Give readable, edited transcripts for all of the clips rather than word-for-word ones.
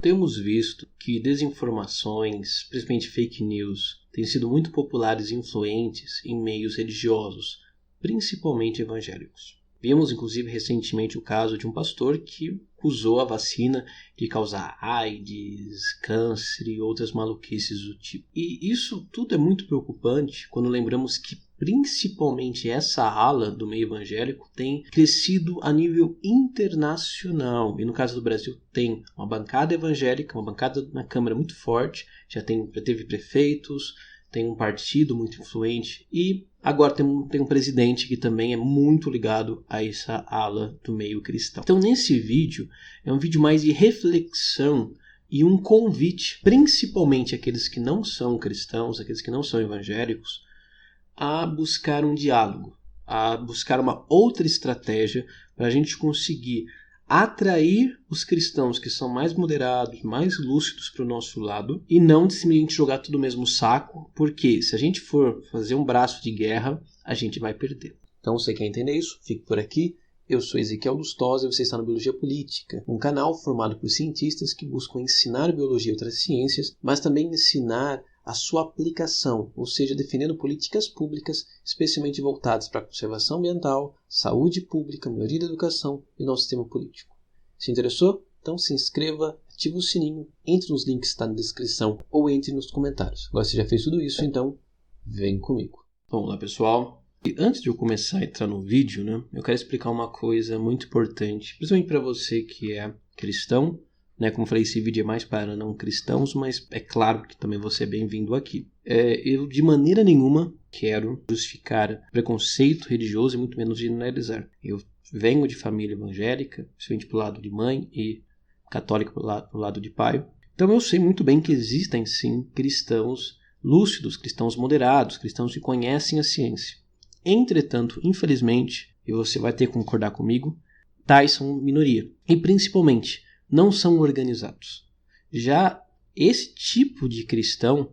Temos visto que desinformações, principalmente fake news, têm sido muito populares e influentes em meios religiosos, principalmente evangélicos. Vimos, inclusive, recentemente o caso de um pastor que usou a vacina de causar AIDS, câncer e outras maluquices do tipo. E isso tudo é muito preocupante quando lembramos que principalmente essa ala do meio evangélico tem crescido a nível internacional. E no caso do Brasil tem uma bancada evangélica, uma bancada na Câmara muito forte, já teve prefeitos, tem um partido muito influente e agora tem um presidente que também é muito ligado a essa ala do meio cristão. Então nesse vídeo é um vídeo mais de reflexão e um convite, principalmente aqueles que não são cristãos, aqueles que não são evangélicos, a buscar um diálogo, a buscar uma outra estratégia para a gente conseguir atrair os cristãos que são mais moderados, mais lúcidos para o nosso lado e não simplesmente jogar tudo no mesmo saco, porque se a gente for fazer um braço de guerra, a gente vai perder. Então, se você quer entender isso, fique por aqui. Eu sou Ezequiel Lustosa e você está no Biologia Política, um canal formado por cientistas que buscam ensinar biologia e outras ciências, mas também ensinar a sua aplicação, ou seja, defendendo políticas públicas especialmente voltadas para a conservação ambiental, saúde pública, melhoria da educação e nosso sistema político. Se interessou? Então se inscreva, ative o sininho, entre nos links que está na descrição ou entre nos comentários. Agora você já fez tudo isso, então vem comigo. Vamos lá, pessoal. E antes de eu começar a entrar no vídeo, eu quero explicar uma coisa muito importante, principalmente para você que é cristão. Como eu falei, esse vídeo é mais para não cristãos, mas é claro que também você é bem-vindo aqui. Eu de maneira nenhuma quero justificar preconceito religioso e muito menos generalizar. Eu venho de família evangélica, principalmente pelo lado de mãe e católica pelo lado de pai. Então eu sei muito bem que existem sim cristãos lúcidos, cristãos moderados, cristãos que conhecem a ciência. Entretanto, infelizmente, e você vai ter que concordar comigo, tais são minoria. E principalmente, não são organizados. Já esse tipo de cristão,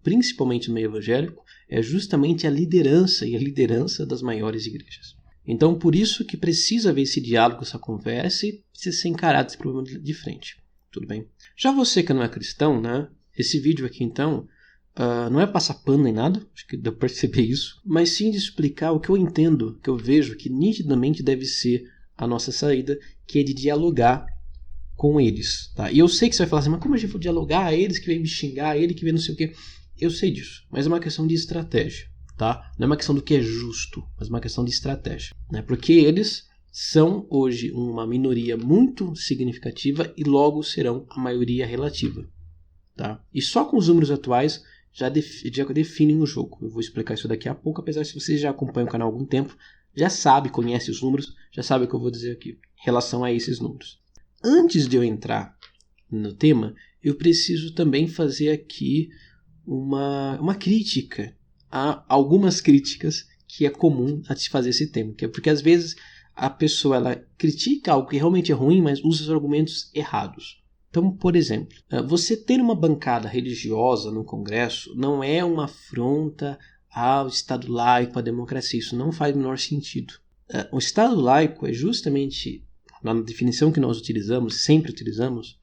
principalmente no meio evangélico, é justamente a liderança e a liderança das maiores igrejas. Então, por isso que precisa haver esse diálogo, essa conversa e precisa ser encarado esse problema de frente. Tudo bem? Já você que não é cristão, esse vídeo aqui então, não é passar pano nem nada, acho que deu para perceber isso, mas sim de explicar o que eu entendo, que eu vejo que nitidamente deve ser a nossa saída, que é de dialogar com eles, tá? E eu sei que você vai falar assim, mas como a gente for dialogar a eles que vem me xingar, ele que vem não sei o quê? Eu sei disso, mas é uma questão de estratégia, tá? Não é uma questão do que é justo, mas uma questão de estratégia, Porque eles são hoje uma minoria muito significativa e logo serão a maioria relativa, tá? E só com os números atuais já definem o jogo. Eu vou explicar isso daqui a pouco, apesar de você já acompanha o canal há algum tempo, já sabe, conhece os números, já sabe o que eu vou dizer aqui em relação a esses números. Antes de eu entrar no tema, eu preciso também fazer aqui uma crítica a algumas críticas que é comum a se fazer esse tema. Porque às vezes a pessoa ela critica algo que realmente é ruim, mas usa os argumentos errados. Então, por exemplo, você ter uma bancada religiosa no Congresso não é uma afronta ao Estado laico, à democracia. Isso não faz o menor sentido. O Estado laico é justamente, na definição que nós utilizamos, sempre utilizamos,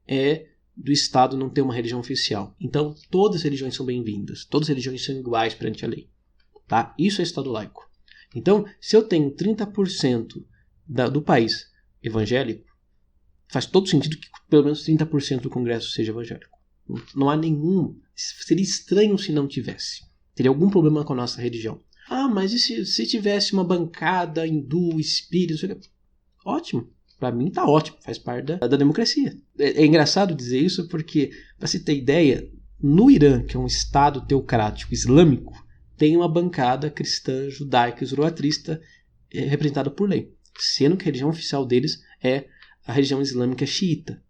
é do Estado não ter uma religião oficial. Então, todas as religiões são bem-vindas. Todas as religiões são iguais perante a lei. Tá? Isso é Estado laico. Então, se eu tenho 30% do país evangélico, faz todo sentido que pelo menos 30% do Congresso seja evangélico. Não há nenhum... Seria estranho se não tivesse. Teria algum problema com a nossa religião. Ah, mas e se tivesse uma bancada hindu, espírita... Ótimo, para mim tá ótimo, faz parte da democracia. É engraçado dizer isso porque, para você ter ideia, no Irã, que é um estado teocrático islâmico, tem uma bancada cristã, judaica e zoroastrista representada por lei, sendo que a religião oficial deles é a religião islâmica xiita.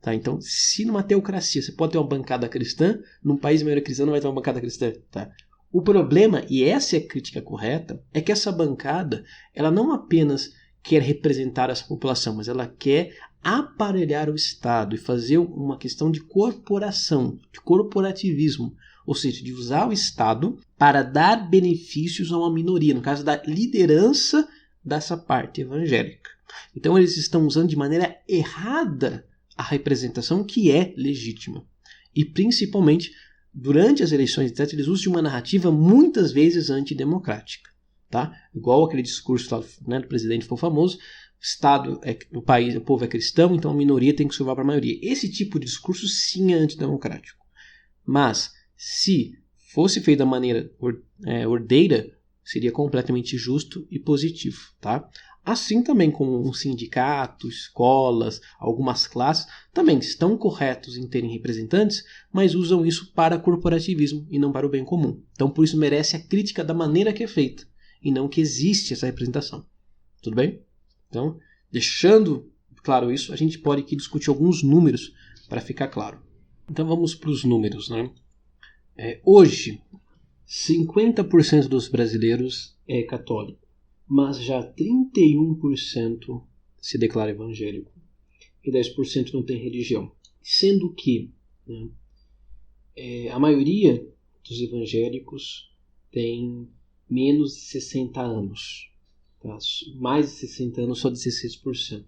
Tá? Então, se numa teocracia você pode ter uma bancada cristã, num país maioria cristã não vai ter uma bancada cristã. Tá? O problema, e essa é a crítica correta, é que essa bancada ela não apenas quer representar essa população, mas ela quer aparelhar o Estado e fazer uma questão de corporação, de corporativismo, ou seja, de usar o Estado para dar benefícios a uma minoria, no caso da liderança dessa parte evangélica. Então eles estão usando de maneira errada a representação que é legítima. E principalmente, durante as eleições, etc., eles usam de uma narrativa muitas vezes antidemocrática. Tá? Igual aquele discurso lá, né, do presidente ficou famoso, o país, o povo é cristão, então a minoria tem que salvar para a maioria. Esse tipo de discurso sim é antidemocrático. Mas, se fosse feito da maneira ordeira, seria completamente justo e positivo. Tá? Assim também como um sindicato, escolas, algumas classes, também estão corretos em terem representantes, mas usam isso para corporativismo e não para o bem comum. Então, por isso merece a crítica da maneira que é feita, e não que existe essa representação. Tudo bem? Então, deixando claro isso, a gente pode aqui discutir alguns números para ficar claro. Então, vamos para os números. Né? Hoje, 50% dos brasileiros é católico, mas já 31% se declara evangélico e 10% não tem religião. Sendo que, né, a maioria dos evangélicos tem menos de 60 anos. Tá? Mais de 60 anos, só 16%.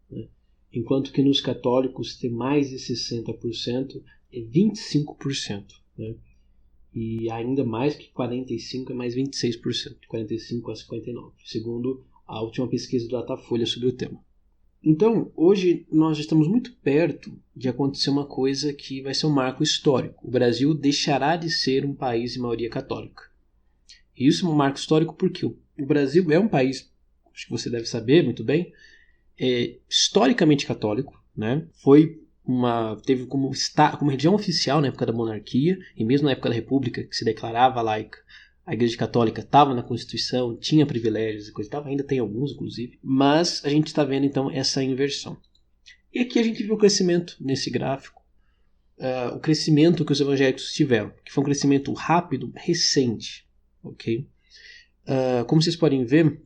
Né? Enquanto que nos católicos tem mais de 60% é 25%. Né? E ainda mais que 45% é mais 26%, 45% a 59%, segundo a última pesquisa do Datafolha sobre o tema. Então, hoje nós estamos muito perto de acontecer uma coisa que vai ser um marco histórico. O Brasil deixará de ser um país de maioria católica. E isso é um marco histórico porque o Brasil é um país, acho que você deve saber muito bem, historicamente católico, né? Teve como religião oficial na época da monarquia, e mesmo na época da república, que se declarava laica, a Igreja Católica estava na Constituição, tinha privilégios e coisa e tal, ainda tem alguns, inclusive, mas a gente está vendo então essa inversão. E aqui a gente viu o crescimento nesse gráfico, o crescimento que os evangélicos tiveram, que foi um crescimento rápido, recente. Okay? Como vocês podem ver,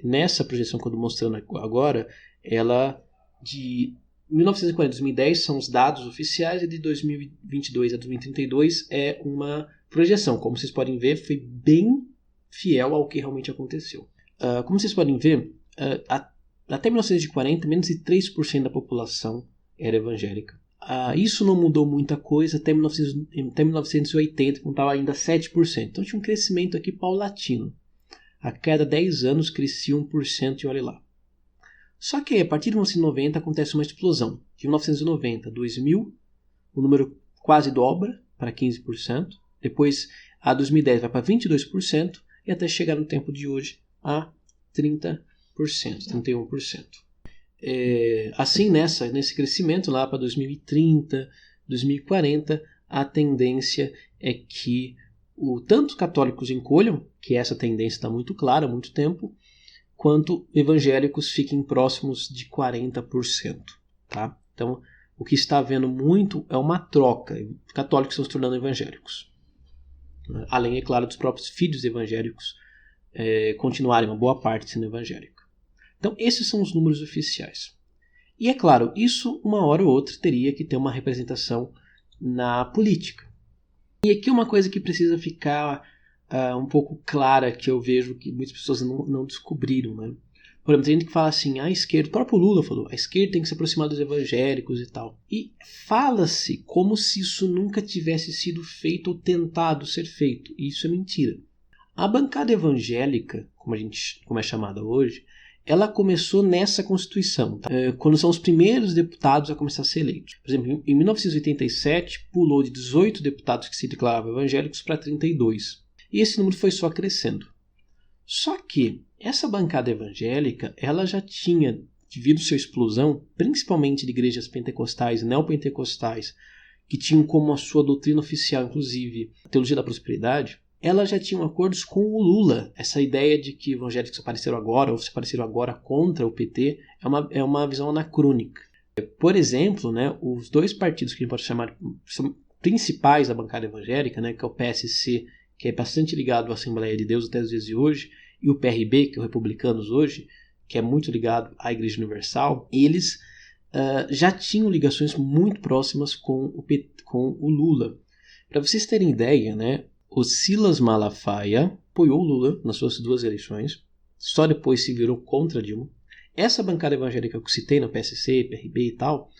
nessa projeção que eu estou mostrando agora, ela de 1940 a 2010 são os dados oficiais, e de 2022 a 2032 é uma projeção. Como vocês podem ver, foi bem fiel ao que realmente aconteceu. Como vocês podem ver, até 1940, menos de 3% da população era evangélica. Isso não mudou muita coisa até 1980, quando estava ainda 7%. Então tinha um crescimento aqui paulatino. A cada 10 anos crescia 1% e olha lá. Só que a partir de 1990 acontece uma explosão. De 1990 a 2000, o número quase dobra para 15%. Depois, a 2010 vai para 22% e até chegar no tempo de hoje a 30%, 31%. Assim, nesse crescimento lá para 2030, 2040, a tendência é que tanto católicos encolham, que essa tendência está muito clara há muito tempo, quanto evangélicos fiquem próximos de 40%. Tá? Então, o que está havendo muito é uma troca. Católicos estão se tornando evangélicos. Além, é claro, dos próprios filhos evangélicos continuarem uma boa parte sendo evangélica. Então, esses são os números oficiais. E, é claro, isso uma hora ou outra teria que ter uma representação na política. E aqui uma coisa que precisa ficar um pouco clara, que eu vejo que muitas pessoas não descobriram. Né? Por exemplo, tem gente que fala assim, a esquerda, o próprio Lula falou, a esquerda tem que se aproximar dos evangélicos e tal. E fala-se como se isso nunca tivesse sido feito ou tentado ser feito. E isso é mentira. A bancada evangélica, como é chamada hoje, ela começou nessa Constituição, tá? Quando são os primeiros deputados a começar a ser eleitos. Por exemplo, em 1987, pulou de 18 deputados que se declaravam evangélicos para 32. E esse número foi só crescendo. Só que essa bancada evangélica, ela já tinha, devido à sua explosão, principalmente de igrejas pentecostais e neopentecostais, que tinham como a sua doutrina oficial, inclusive, a teologia da prosperidade, ela já tinha acordos com o Lula. Essa ideia de que evangélicos apareceram agora, ou se apareceram agora contra o PT, é uma visão anacrônica. Por exemplo, né, os dois partidos que a gente pode chamar são principais da bancada evangélica, né, que é o PSC, que é bastante ligado à Assembleia de Deus até os dias de hoje, e o PRB, que é o Republicanos hoje, que é muito ligado à Igreja Universal, eles já tinham ligações muito próximas com o Lula. Para vocês terem ideia, né, o Silas Malafaia apoiou o Lula nas suas duas eleições, só depois se virou contra Dilma. Essa bancada evangélica que eu citei no PSC, PRB e tal,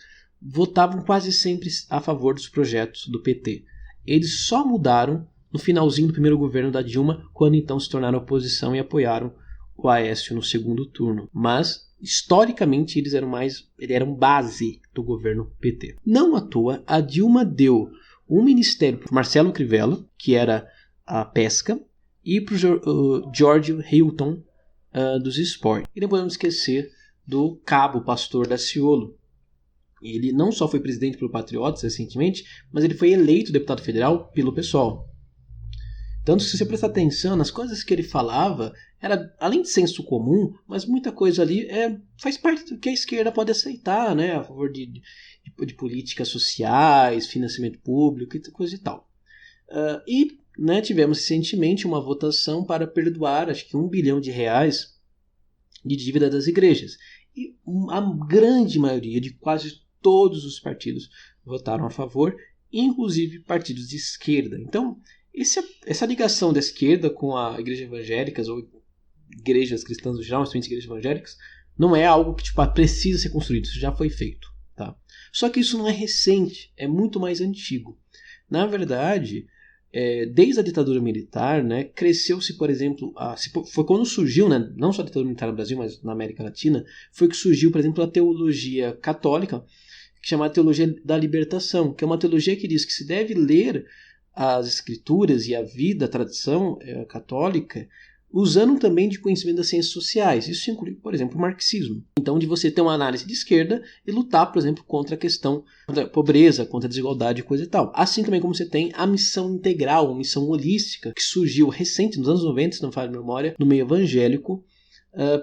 votavam quase sempre a favor dos projetos do PT. Eles só mudaram no finalzinho do primeiro governo da Dilma, quando então se tornaram oposição e apoiaram o Aécio no segundo turno. Mas, historicamente, eles eram base do governo PT. Não à toa, a Dilma deu um ministério para Marcelo Crivella, que era a pesca, e para o George Hilton, dos esportes. E não podemos esquecer do cabo Pastor Daciolo. Ele não só foi presidente pelo Patriotas recentemente, mas ele foi eleito deputado federal pelo PSOL. Tanto se você prestar atenção nas coisas que ele falava, era além de senso comum, mas muita coisa ali faz parte do que a esquerda pode aceitar, né? A favor de políticas sociais, financiamento público e coisa e tal. Né, tivemos recentemente uma votação para perdoar, acho que R$1 bilhão de dívida das igrejas. E a grande maioria de quase todos os partidos votaram a favor, inclusive partidos de esquerda. Então, essa ligação da esquerda com a igreja evangélicas ou igrejas cristãs no geral, principalmente igrejas evangélicas, não é algo que precisa ser construído, isso já foi feito. Tá? Só que isso não é recente, é muito mais antigo. Na verdade, desde a ditadura militar, né, cresceu-se, por exemplo, foi quando surgiu, né, não só a ditadura militar no Brasil, mas na América Latina, foi que surgiu, por exemplo, a teologia católica, que chama teologia da libertação, que é uma teologia que diz que se deve ler as escrituras e a vida, a tradição católica, usando também de conhecimento das ciências sociais. Isso inclui, por exemplo, o marxismo. Então, de você ter uma análise de esquerda e lutar, por exemplo, contra a questão da pobreza, contra a desigualdade e coisa e tal. Assim também como você tem a missão integral, a missão holística, que surgiu recente, nos anos 90, se não me falha a memória, no meio evangélico,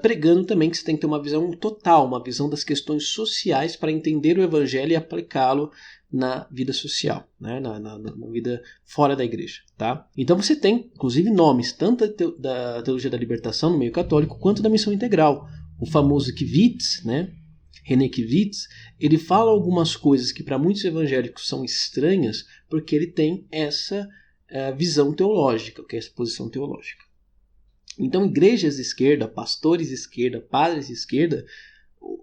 pregando também que você tem que ter uma visão total, uma visão das questões sociais para entender o evangelho e aplicá-lo na vida social, né? na vida fora da igreja. Tá? Então você tem, inclusive, nomes tanto da teologia da libertação no meio católico quanto da missão integral. O famoso Kivitz, né? René Kivitz, ele fala algumas coisas que para muitos evangélicos são estranhas porque ele tem essa visão teológica, que é essa posição teológica. Então, igrejas de esquerda, pastores de esquerda, padres de esquerda,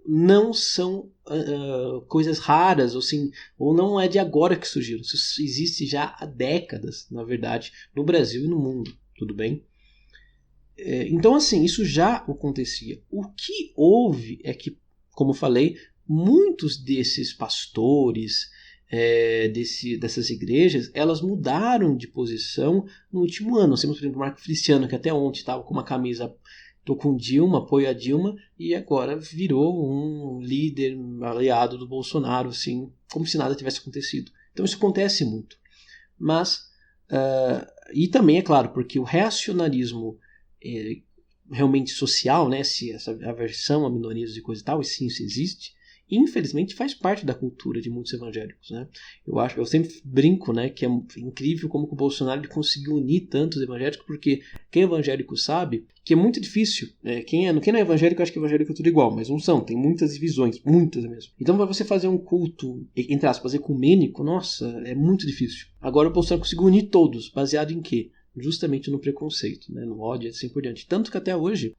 não são coisas raras, ou não é de agora que surgiram. Isso existe já há décadas, na verdade, no Brasil e no mundo, tudo bem? Então, assim, isso já acontecia. O que houve é que, como eu falei, muitos desses pastores, dessas igrejas, elas mudaram de posição no último ano. Nós temos, por exemplo, o Marco Feliciano, que até ontem estava com uma camisa "Tô com Dilma, apoio a Dilma", e agora virou um líder aliado do Bolsonaro, assim, como se nada tivesse acontecido. Então isso acontece muito. Mas, e também, é claro, porque o reacionarismo realmente social, né, essa aversão a minorias e coisa e tal, e sim, isso existe, infelizmente faz parte da cultura de muitos evangélicos, né? Eu sempre brinco, né, que é incrível como que o Bolsonaro ele conseguiu unir tantos evangélicos, porque quem é evangélico sabe que é muito difícil. Quem não é evangélico acha que evangélico é tudo igual, mas não são, tem muitas divisões, muitas mesmo. Então, para você fazer um culto, entre aspas, ecumênico, nossa, é muito difícil. Agora o Bolsonaro conseguiu unir todos, baseado em quê? Justamente no preconceito, né, no ódio e assim por diante. Tanto que até hoje,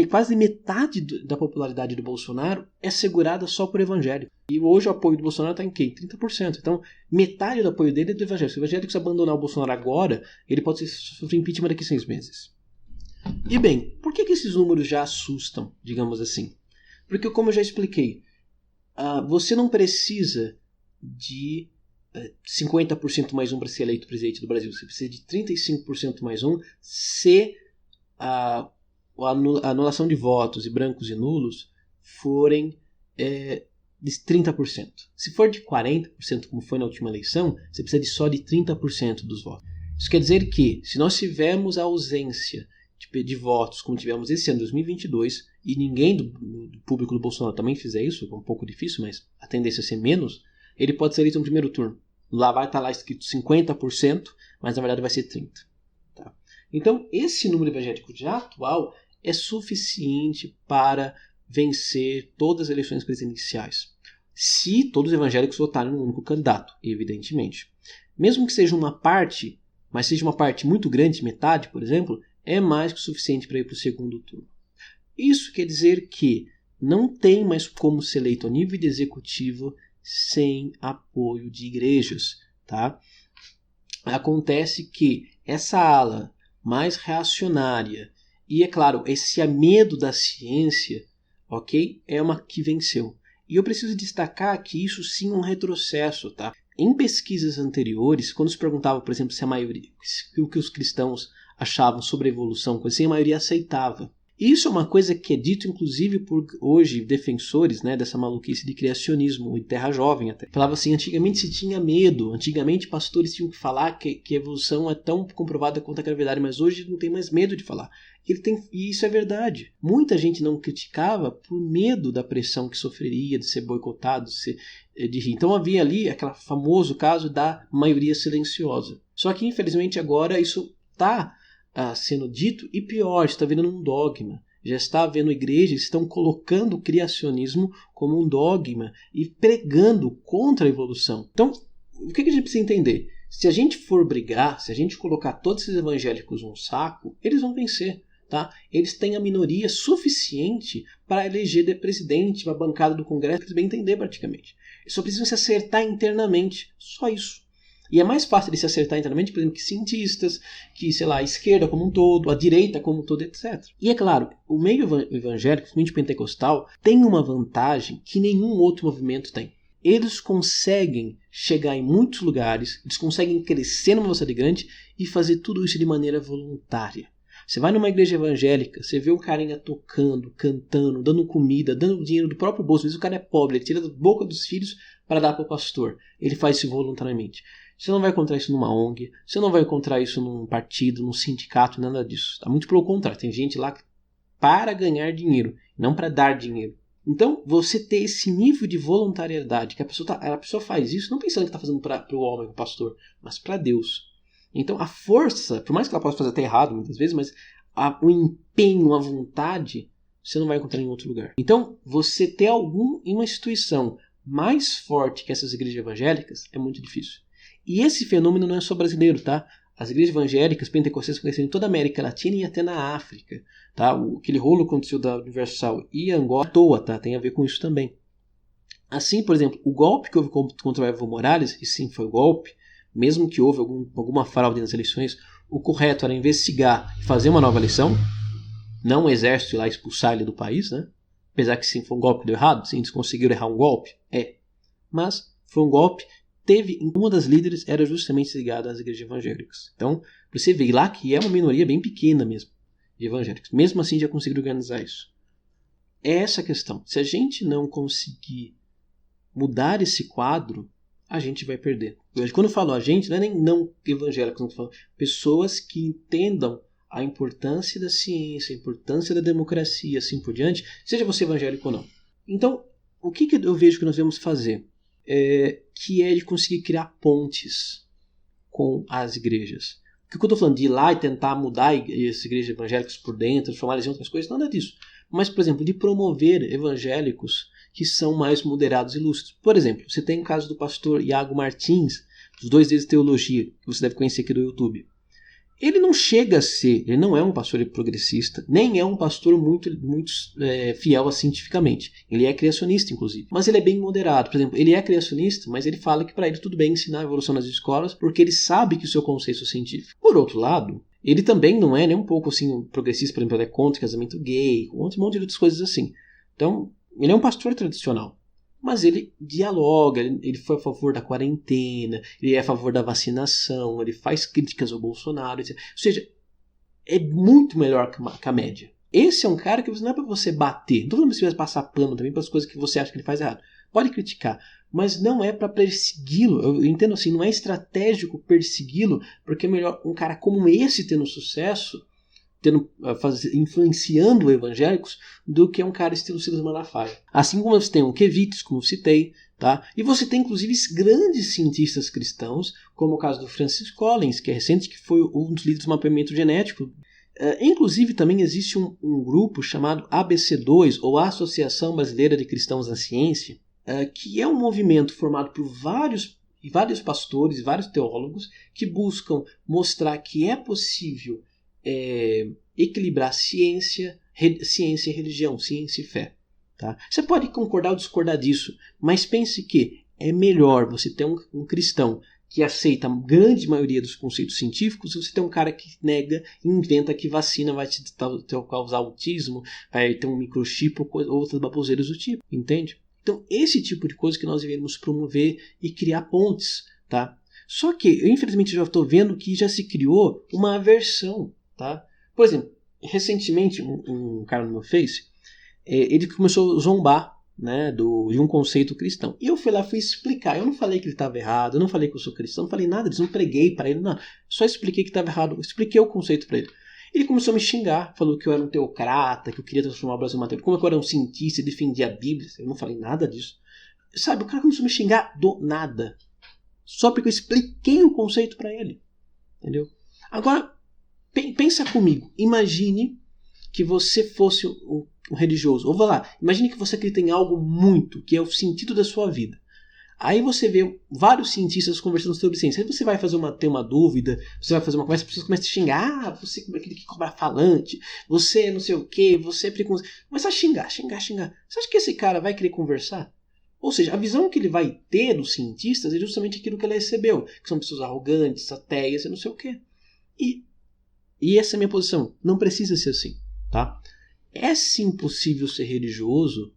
quase metade da popularidade do Bolsonaro é segurada só por evangélico. E hoje o apoio do Bolsonaro está em quê? 30%. Então, metade do apoio dele é do evangélico. Se o evangélico se abandonar o Bolsonaro agora, ele pode sofrer impeachment daqui a 6 meses. E bem, por que esses números já assustam, digamos assim? Porque, como eu já expliquei, você não precisa de 50% mais um para ser eleito presidente do Brasil. Você precisa de 35% mais um se a anulação de votos e brancos e nulos forem de 30%. Se for de 40%, como foi na última eleição, você precisa só de 30% dos votos. Isso quer dizer que, se nós tivermos a ausência de votos como tivemos esse ano, 2022, e ninguém do público do Bolsonaro também fizer isso, é um pouco difícil, mas a tendência é ser menos, ele pode ser eleito no primeiro turno. Lá vai estar lá escrito 50%, mas na verdade vai ser 30%. Tá? Então, esse número evangélico já atual é suficiente para vencer todas as eleições presidenciais. Se todos os evangélicos votarem no único candidato, evidentemente. Mesmo que seja uma parte, mas seja uma parte muito grande, metade, por exemplo, é mais que o suficiente para ir para o segundo turno. Isso quer dizer que não tem mais como ser eleito a nível de executivo sem apoio de igrejas, tá? Acontece que essa ala mais reacionária e, é claro, esse medo da ciência, ok, é uma que venceu. E eu preciso destacar que isso sim é um retrocesso, tá? Em pesquisas anteriores, quando se perguntava, por exemplo, se a maioria, o que os cristãos achavam sobre a evolução, assim, a maioria aceitava. Isso é uma coisa que é dito, inclusive, por hoje defensores, né, dessa maluquice de criacionismo, e terra jovem até. Falava assim, antigamente se tinha medo, antigamente pastores tinham que falar que a evolução é tão comprovada quanto a gravidade, mas hoje não tem mais medo de falar. E isso é verdade. Muita gente não criticava por medo da pressão que sofreria, de ser boicotado, de rir. Então havia ali aquele famoso caso da maioria silenciosa. Só que, infelizmente, agora isso está sendo dito, e pior, está virando um dogma. Já está havendo igrejas que estão colocando o criacionismo como um dogma e pregando contra a evolução. Então, o que a gente precisa entender? Se a gente for brigar, se a gente colocar todos esses evangélicos num saco, eles vão vencer. Tá? Eles têm a minoria suficiente para eleger presidente, uma bancada do Congresso, para eles bem entender praticamente. Eles só precisam se acertar internamente, só isso. E é mais fácil de se acertar internamente, por exemplo, que cientistas, que, sei lá, a esquerda como um todo, a direita como um todo, etc. E é claro, o meio evangélico, principalmente pentecostal, tem uma vantagem que nenhum outro movimento tem. Eles conseguem chegar em muitos lugares, eles conseguem crescer numa velocidade grande e fazer tudo isso de maneira voluntária. Você vai numa igreja evangélica, você vê um carinha tocando, cantando, dando comida, dando dinheiro do próprio bolso. Às vezes o cara é pobre, ele tira da boca dos filhos para dar para o pastor. Ele faz isso voluntariamente. Você não vai encontrar isso numa ONG, você não vai encontrar isso num partido, num sindicato, nada disso. Tá? Muito pelo contrário, tem gente lá para ganhar dinheiro, não para dar dinheiro. Então, você ter esse nível de voluntariedade, que a pessoa faz isso não pensando que está fazendo para o homem, para o pastor, mas para Deus. Então, a força, por mais que ela possa fazer até errado muitas vezes, mas o empenho, a vontade, você não vai encontrar em outro lugar. Então, você ter uma instituição mais forte que essas igrejas evangélicas é muito difícil. E esse fenômeno não é só brasileiro, tá? As igrejas evangélicas pentecostais aconteceram em toda a América Latina e até na África, tá? Aquele rolo aconteceu da Universal e Angola à toa, tá? Tem a ver com isso também. Assim, por exemplo, o golpe que houve contra o Evo Morales, e sim foi golpe, mesmo que houve alguma fraude nas eleições, o correto era investigar e fazer uma nova eleição, não o exército ir lá expulsar ele do país, né? Apesar que sim, foi um golpe que deu errado, sim, eles conseguiram errar um golpe, mas foi um golpe. Uma das líderes era justamente ligada às igrejas evangélicas. Então, você vê lá que é uma minoria bem pequena mesmo de evangélicos. Mesmo assim, já conseguiram organizar isso. É essa a questão. Se a gente não conseguir mudar esse quadro, a gente vai perder. Quando eu falo a gente, não é nem não evangélicos, não falo, pessoas que entendam a importância da ciência, a importância da democracia, assim por diante, seja você evangélico ou não. Então, o que eu vejo que nós devemos fazer? Que é de conseguir criar pontes com as igrejas. O que eu estou falando de ir lá e tentar mudar as igrejas evangélicas por dentro, transformar elas em outras coisas, nada disso. Mas, por exemplo, de promover evangélicos que são mais moderados e lúcidos. Por exemplo, você tem o caso do pastor Iago Martins, dos 2 Ds de Teologia, que você deve conhecer aqui do YouTube. Ele não chega a ser, ele não é um pastor progressista, nem é um pastor muito fiel cientificamente. Ele é criacionista, inclusive. Mas ele é bem moderado. Por exemplo, ele é criacionista, mas ele fala que para ele tudo bem ensinar a evolução nas escolas, porque ele sabe que o seu conceito é científico. Por outro lado, ele também não é nem um pouco assim progressista, por exemplo, ele é contra casamento gay, um monte de outras coisas assim. Então, ele é um pastor tradicional. Mas ele dialoga, ele foi a favor da quarentena, ele é a favor da vacinação, ele faz críticas ao Bolsonaro, etc. Ou seja, é muito melhor que a média. Esse é um cara que não é para você bater. Não estou falando que você vai passar pano também para as coisas que você acha que ele faz errado. Pode criticar, mas não é para persegui-lo. Eu entendo assim, não é estratégico persegui-lo, porque é melhor um cara como esse tendo sucesso, influenciando evangélicos, do que um cara estilo Silas Malafaia. Assim como você tem o Kevitz, como eu citei, tá? E você tem inclusive grandes cientistas cristãos, como o caso do Francis Collins, que é recente, que foi um dos líderes do mapeamento genético. Inclusive também existe um grupo chamado ABC2, ou Associação Brasileira de Cristãos na Ciência, que é um movimento formado por vários pastores e vários teólogos que buscam mostrar que é possível equilibrar ciência e religião, ciência e fé. Tá? Você pode concordar ou discordar disso, mas pense que é melhor você ter um cristão que aceita a grande maioria dos conceitos científicos, se você tem um cara que nega e inventa que vacina vai te causar autismo, vai ter um microchip ou outras baboseiras do tipo, entende? Então, esse tipo de coisa que nós devemos promover e criar pontes, tá? Só que, eu, infelizmente, já estou vendo que já se criou uma aversão, tá? Por exemplo, recentemente, um cara no meu Face, ele começou a zombar, né, de um conceito cristão. E eu fui explicar. Eu não falei que ele estava errado, eu não falei que eu sou cristão, não falei nada disso, não preguei para ele, não. Só expliquei que estava errado, expliquei o conceito para ele. Ele começou a me xingar, falou que eu era um teocrata, que eu queria transformar o Brasil em uma teocracia, como eu era um cientista e defendia a Bíblia. Eu não falei nada disso. Sabe, o cara começou a me xingar do nada. Só porque eu expliquei o conceito para ele. Entendeu? Agora, pensa comigo. Imagine que você fosse um religioso. Ou vá lá, imagine que você acredita em algo muito, que é o sentido da sua vida. Aí você vê vários cientistas conversando sobre ciência. Aí você vai ter uma dúvida, você vai fazer uma conversa, as pessoas começam a xingar. Ah, você é aquele que cobra falante, você não sei o que, você é preconceito. Começa a xingar. Você acha que esse cara vai querer conversar? Ou seja, a visão que ele vai ter dos cientistas é justamente aquilo que ele recebeu, que são pessoas arrogantes, ateias e não sei o que. E essa é a minha posição. Não precisa ser assim, tá? É sim possível ser religioso,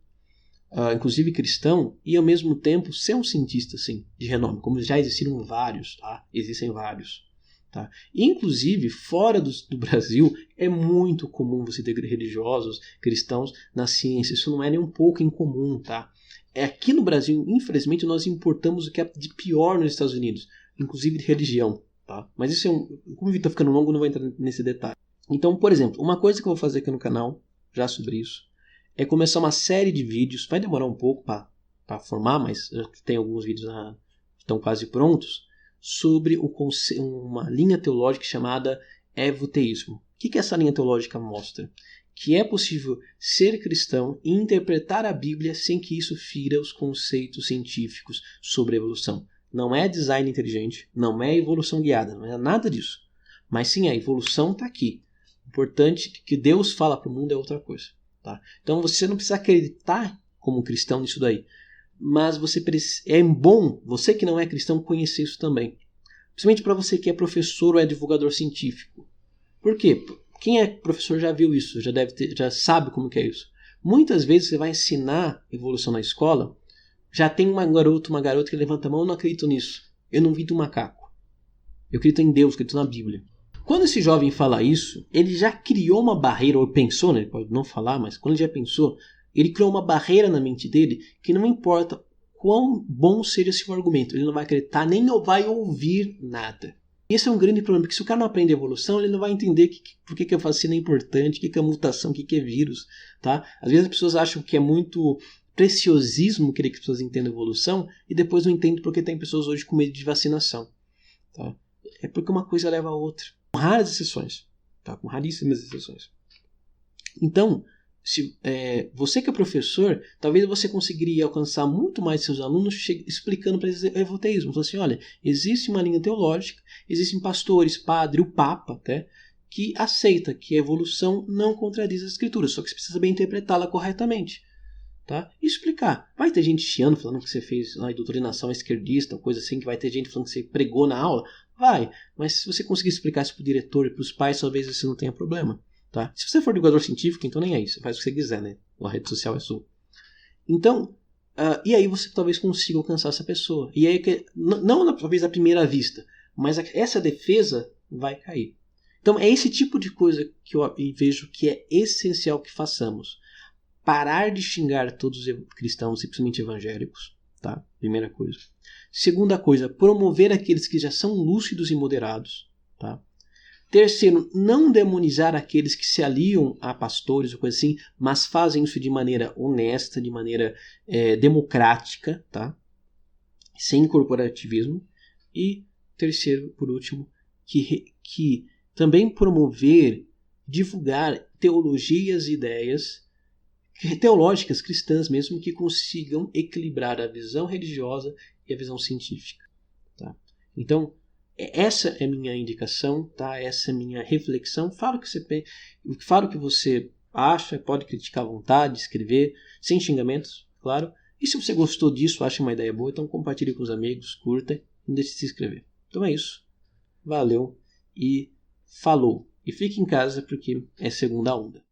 inclusive cristão, e ao mesmo tempo ser um cientista, sim, de renome, como já existiram vários, tá? Existem vários, tá? E, inclusive, fora do Brasil, é muito comum você ter religiosos, cristãos na ciência. Isso não é nem um pouco incomum, tá? Aqui no Brasil, infelizmente, nós importamos o que é de pior nos Estados Unidos, inclusive de religião, tá? Mas isso como o vídeo está ficando longo, eu não vou entrar nesse detalhe. Então, por exemplo, uma coisa que eu vou fazer aqui no canal, já sobre isso, é começar uma série de vídeos. Vai demorar um pouco para formar, mas já tem alguns vídeos que estão quase prontos, sobre uma linha teológica chamada evoteísmo. O que essa linha teológica mostra? Que é possível ser cristão e interpretar a Bíblia sem que isso fira os conceitos científicos sobre a evolução. Não é design inteligente, não é evolução guiada, não é nada disso. Mas sim, a evolução está aqui. O importante que Deus fala para o mundo é outra coisa. Tá? Então você não precisa acreditar como cristão nisso daí. Mas é bom, você que não é cristão, conhecer isso também. Principalmente para você que é professor ou é divulgador científico. Por quê? Quem é professor já viu isso, já sabe como que é isso. Muitas vezes você vai ensinar evolução na escola, já tem uma garota que levanta a mão, eu não acredito nisso. Eu não vi do macaco. Eu acredito em Deus, acredito na Bíblia. Quando esse jovem fala isso, ele já criou uma barreira, ou pensou, né? Ele pode não falar, mas quando ele já pensou, ele criou uma barreira na mente dele que não importa quão bom seja seu argumento, ele não vai acreditar nem vai ouvir nada. Esse é um grande problema, porque se o cara não aprende evolução, ele não vai entender por que a vacina é importante, o que é mutação, o que é vírus. Tá? Às vezes as pessoas acham que é muito preciosismo querer que as pessoas entendam evolução e depois não entendem porque tem pessoas hoje com medo de vacinação. Tá? É porque uma coisa leva a outra. Com raras exceções. Tá? Com raríssimas exceções. Então, se você que é professor, talvez você conseguiria alcançar muito mais seus alunos explicando para eles o evoteísmo. Então, assim, olha, existe uma linha teológica, existem pastores, padre, o Papa, até, que aceita que a evolução não contradiz as escrituras, só que você precisa saber interpretá-la corretamente. Tá? E explicar. Vai ter gente chiando, falando que você fez doutrinação esquerdista, coisa assim, que vai ter gente falando que você pregou na aula. Vai, mas se você conseguir explicar isso para o diretor e para os pais, talvez você não tenha problema. Tá? Se você for divulgador científico, então nem é isso. Você faz o que você quiser, né? A rede social é sua. Então, e aí você talvez consiga alcançar essa pessoa. E aí, não talvez à primeira vista, mas essa defesa vai cair. Então, é esse tipo de coisa que eu vejo que é essencial que façamos. Parar de xingar todos os cristãos, e principalmente evangélicos. Tá? Primeira coisa. Segunda coisa, promover aqueles que já são lúcidos e moderados. Tá? Terceiro, não demonizar aqueles que se aliam a pastores ou coisa assim, mas fazem isso de maneira honesta, de maneira democrática, tá? Sem corporativismo. E terceiro, por último, que também promover, divulgar teologias e ideias teológicas cristãs mesmo, que consigam equilibrar a visão religiosa e a visão científica. Tá? Então, essa é a minha indicação, tá? Essa é a minha reflexão. Fala o que você acha, pode criticar à vontade, escrever, sem xingamentos, claro. E se você gostou disso, acha uma ideia boa, então compartilhe com os amigos, curta e não deixe de se inscrever. Então é isso. Valeu e falou. E fique em casa porque é segunda onda.